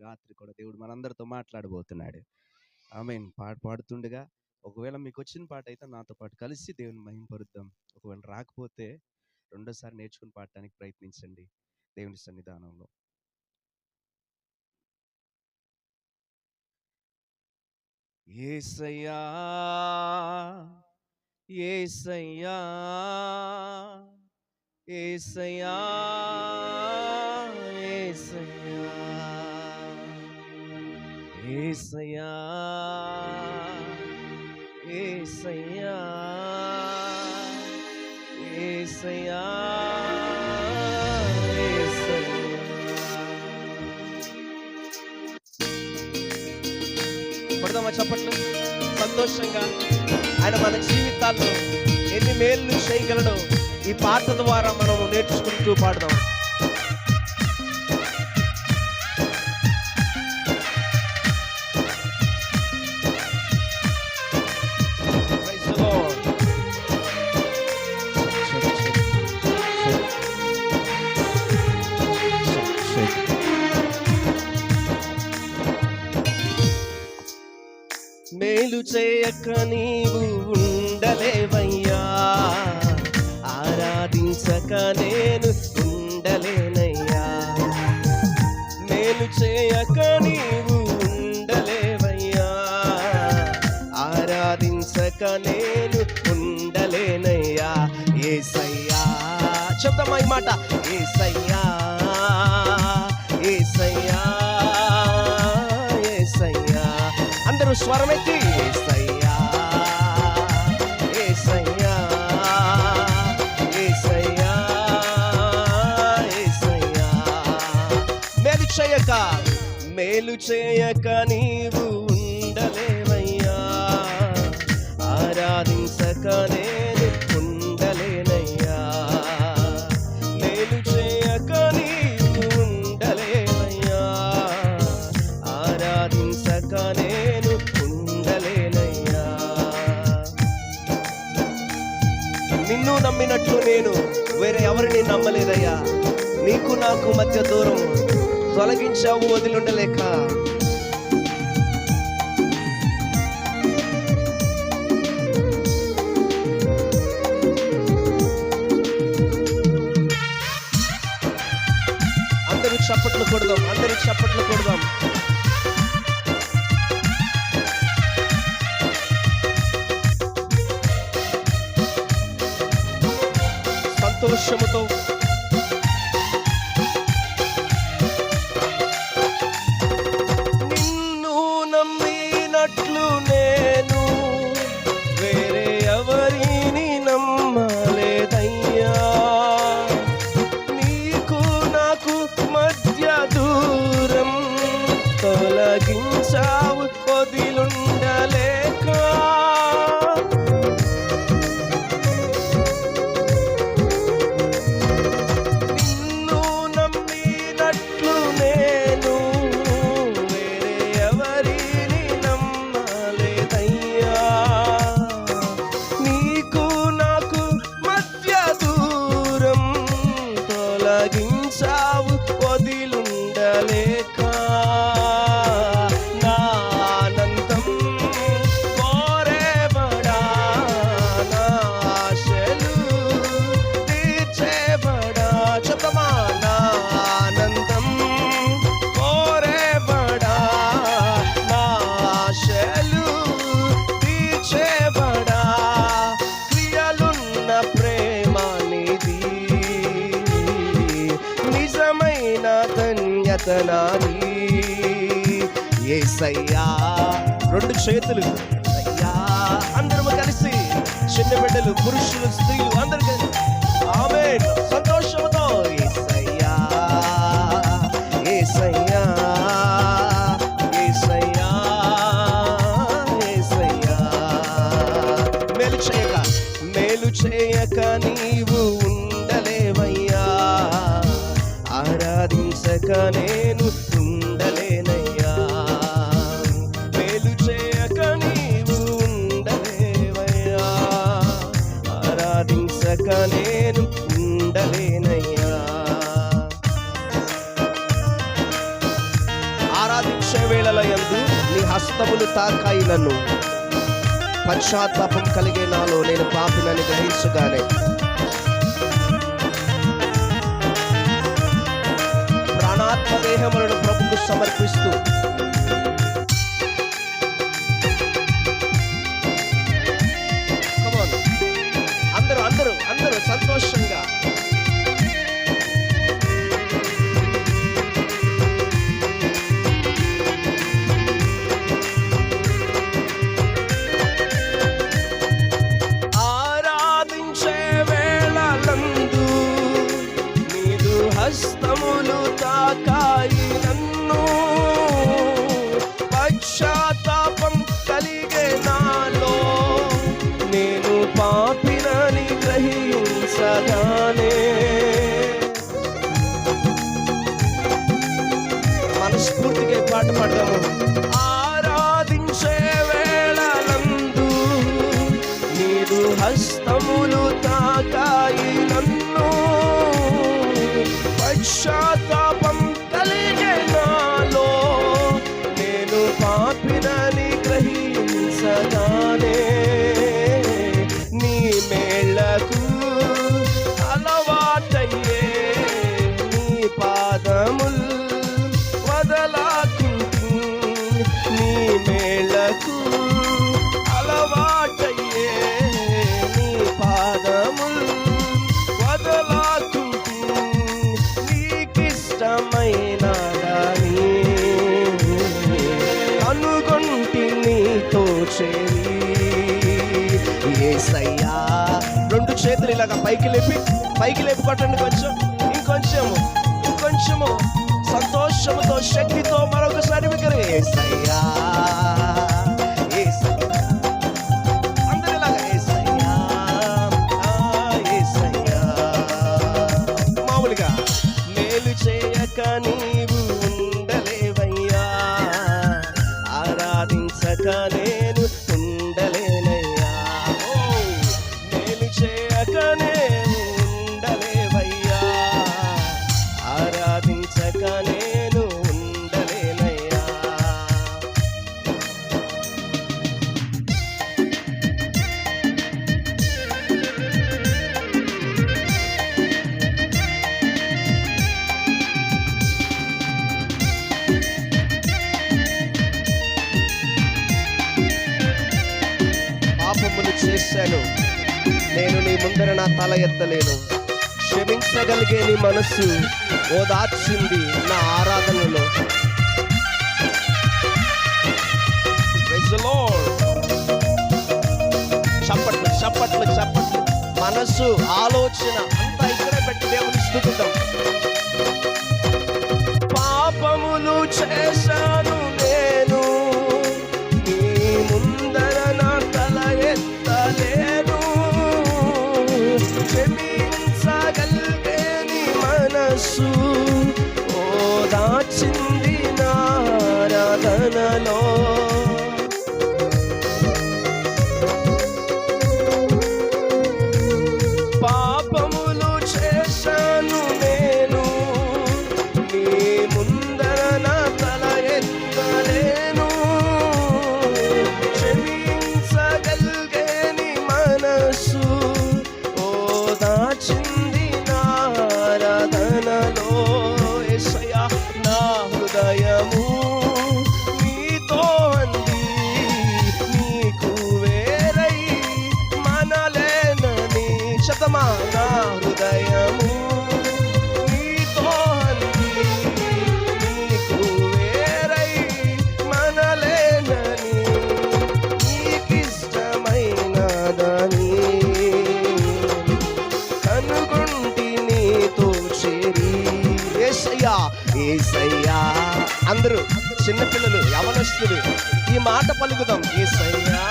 రాత్రి కూడా దేవుడు మనందరితో మాట్లాడబోతున్నాడు. ఆమేన్. పాట పాడుతుండగా ఒకవేళ మీకు వచ్చిన పాట అయితే నాతో పాటు కలిసి దేవుని మహింపరుద్దాం. ఒకవేళ రాకపోతే రెండోసారి నేర్చుకుని పాడటానికి ప్రయత్నించండి దేవుని సన్నిధానంలో. యేసయ్యా యేసయ్యా యేసయ్యా యేసయ్యా యేసయ్యా యేసయ్యా పడదామా చప్పట్లు సంతోషంగా. ఆయన మన జీవితాల్లో ఎన్ని మేలు చేయగలడో ఈ పాట ద్వారా మనం నేర్చుకుంటూ పాడదాం. మేలు చేయక నీవు ఉండలేవయ్యా, ఆరాధించక నేను ఉండలేనయ్యా. మేలు చేయక నీవు ఉండలేవయ్యా, ఆరాధించక నేను ఉండలేనయ్యా. యేసయ్యా చెప్తామా ఈ మాట, యేసయ్యా యేసయ్యా యేసయ్యా. అందరూ స్వరమెత్తి యేసయ్యా యేసయ్యా యేసయ్యా యేసయ్యా. మేలు చేయక నీవు ఉండలేవయ్యా, ఆరాధించక నేను ఉండలేనయ్యా. మేలు చేయక నీవు ఉండలేవయ్యా, ఆరాధించక నేను ఉండలేనయ్యా. నిన్ను నమ్మినట్లు నేను వేరే ఎవరిని నమ్మలేదయ్యా. నీకు నాకు మధ్య దూరం తొలగించావు వదిలుండలేక. అందరూ చప్పట్లు కొడదాం, అందరూ చప్పట్లు కొడదాం. సంతోషముతో నిన్ను నమ్మినట్లు నేను వేరే ఎవరిని నమ్మలేదయ్యా. నీకు నాకు మధ్య దూరం తొలగించావు వదిలుండలేక. నిన్ను నమ్మినట్లు నేను వేరే ఎవరిని నమ్మలేదయ్యా. నీకు నాకు మధ్య దూరం తొలగించావు వదిలుండలేక. నా ఆనందం కోరేబడా, నా ఆశలు తీర్చేబడా. చెప్పమా, నా ఆనందం కోరేబడా, నా ఆశలు తీర్చేబడా. క్రియలున్న ప్రేమ నిధి, నిజమైన ధన్యత నాది. యేసయ్యా రెండు చేతులు అయ్యా, అందరూ కలిసి చిన్న బిడ్డలు పురుషులు స్త్రీలు అందరూ కలిసి ఆమేన్ సంతోషంతో యేసయ్యా యేసయ్యా యేసయ్యా యేసయ్యా. మేలు చేయక నీవు ఉండలేవయ్యా, ఆరాధించక నేను ఉండలేనయ్యా. మేలు చేయక నీవు ఉండలేవయ్యా, ఆరాధించక నేను ఉండలేనయ్యా. ఆరాధించే వేళల యందు నీ హస్తములు తాకాయి నన్ను. పశ్చాత్తాపం కలిగే నాలో నేను పాపినని గ్రహించగానే ప్రాణాత్మ దేహములను ప్రభుకు సమర్పిస్తూ అందరూ సంతోషంగా ఆరాధించే వేళలందు నీదు హస్తములు తాకాయి నన్ను. పశ్చాత్తాపం కలిగే నాలో నేను పాపినని గ్రహించగానే మనస్ఫూర్తిగా పాట పాడదాము. ఆరాధించే వేళలందు నీదు హస్తములు తాకాయి నన్ను. పశ్చాత్తాపం కలిగే నాలో నేను పాపినని గ్రహించగానే నీ మేళ్లకు అలవాటయ్యే నీ పాదముల్ వదలాకుంటి. నీ మేళ్లకు అలవాటయ్యే నీ పాదముల్ వదలాకుంటి. నీకిష్టమైన దాని అనుగొంటి నీతో చేరి. యేసయ్యా, రెండు చేతులు ఇలాగా పైకి లేపి కొట్టండి. ఇంకొంచెము సంతోషముతో శక్తితో మరొకసారి విగ్రహం. యేసయ్యా, అందరూ ఇలాగా యేసయ్యా, యేసయ్యా. మామూలుగా మేలు చేయక నీవు ఉండలేవయ్యా, ఆరాధించక నేను ఉండలేనయ్యా. మేలు చేయక నేను ఉండలేవయ్యా, ఆరాధించక నేను ఉండలేనయ్యా. పాపములు చేశాను, నేను నీ ముందర నా తల ఎత్తలేను. క్షమించగలిగే నీ మనస్సు ఓదార్చింది నా ఆరాధనలో. Praise the Lord. చప్పట్లు. మనస్సు, ఆలోచన అంతా ఇక్కడే పెట్టి దేవుని స్తుతిద్దాం. పాపములు చేశాను నేను, నీ ముందర నా తల ఎత్తలేను. క్షమించగలిగే నీ మనస్సు ఓదార్చింది నా ఆరాధనలో. పాపములు చేశాను నేను, నీ ముందర నా తల ఎత్తలేను. క్షమించగలిగే నీ మనస్సు ఓదార్చింది నా ఆరాధనలో. యేసయ్యా, నా హృదయము నీతో అంది, నీకు వేరై మనలేనని. శతమా, నా హృదయము నీతో అంది, నీకు వేరై మనలేనని. నీకిష్టమైనదని కనుగొంటి నీతో చేరి. యేసయ్యా, అందరూ చిన్నపిల్లలు, యవనస్తులు ఈ మాట పలుకుదాం. యేసయ్యా,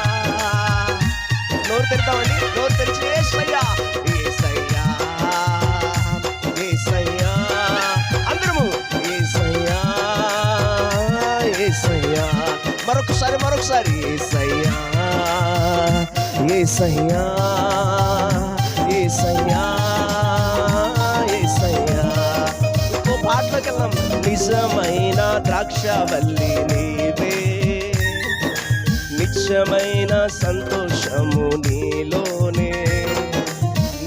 నోరు తెరుద్దామండి. నోరు తెరిచి యేసయ్యా, యేసయ్యా, యేసయ్యా. అందరము యేసయ్యా, యేసయ్యా. మరొకసారి యేసయ్యా, యేసయ్యా, యేసయ్యా, యేసయ్యా. ఇంకో పాట పాటలోకి వెళ్దాం. నిజమైన ద్రాక్షవల్లి నీవే, నిత్యమైన సంతోషము నీలోనే.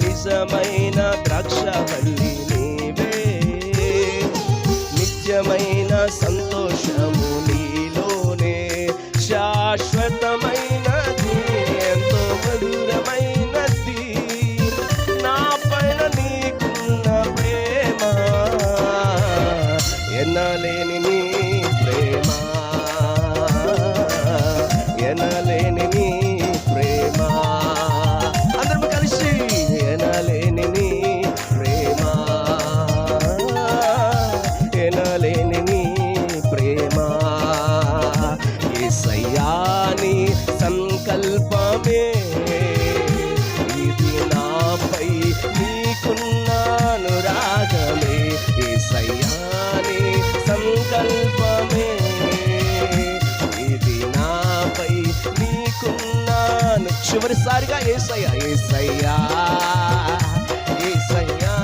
నిజమైన ద్రాక్షవల్లి నీవే, నిత్యమైన సంతోషము నీలోనే. శాశ్వతమైనది, ఎంతో మధురమైనది నా పైన నీకున్న ప్రేమ. ఎనలేని నీ ప్రేమ, ఎనలేని నీ ప్రేమ. అందరం కలిసి ఎనలేని నీ ప్రేమ, ఎనలేని నీ ప్రేమ. యేసయ్యా నీ సంకల్పమే ఇది, నాపై నీకున్న అనురాగమే. యేసయ్యా నీ సంకల్పమే ఇది, నాపై నీకున్నాను. చివరిసారిగా యేసయ్యా, యేసయ్యా, యేసయ్యా,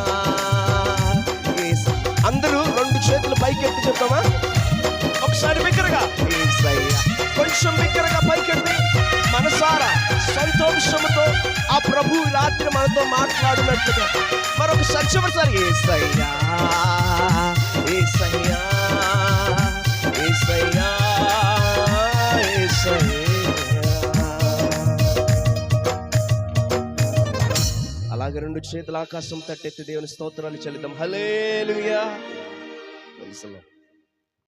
యేసయ్యా. అందరూ రెండు చేతులు పైకెత్తి చెప్తామా? ఒకసారి బిగ్గరగా యేసయ్యా, కొంచెం బిగ్గరగా పైకెత్తి మనసారా సంతోషముతో ఆ ప్రభు రాత్రి మనతో మాట్లాడినట్లుగా మరొకసారి చివరిసారి యేసయ్యా, యేసయ్యా, యేసయ్యా, యేసయ్యా. అలాగే రెండు చేతుల ఆకాశం తట్టెత్తి దేవుని స్తోత్రాలు చెల్లిద్దాం. హల్లెలూయా. Praise the lord.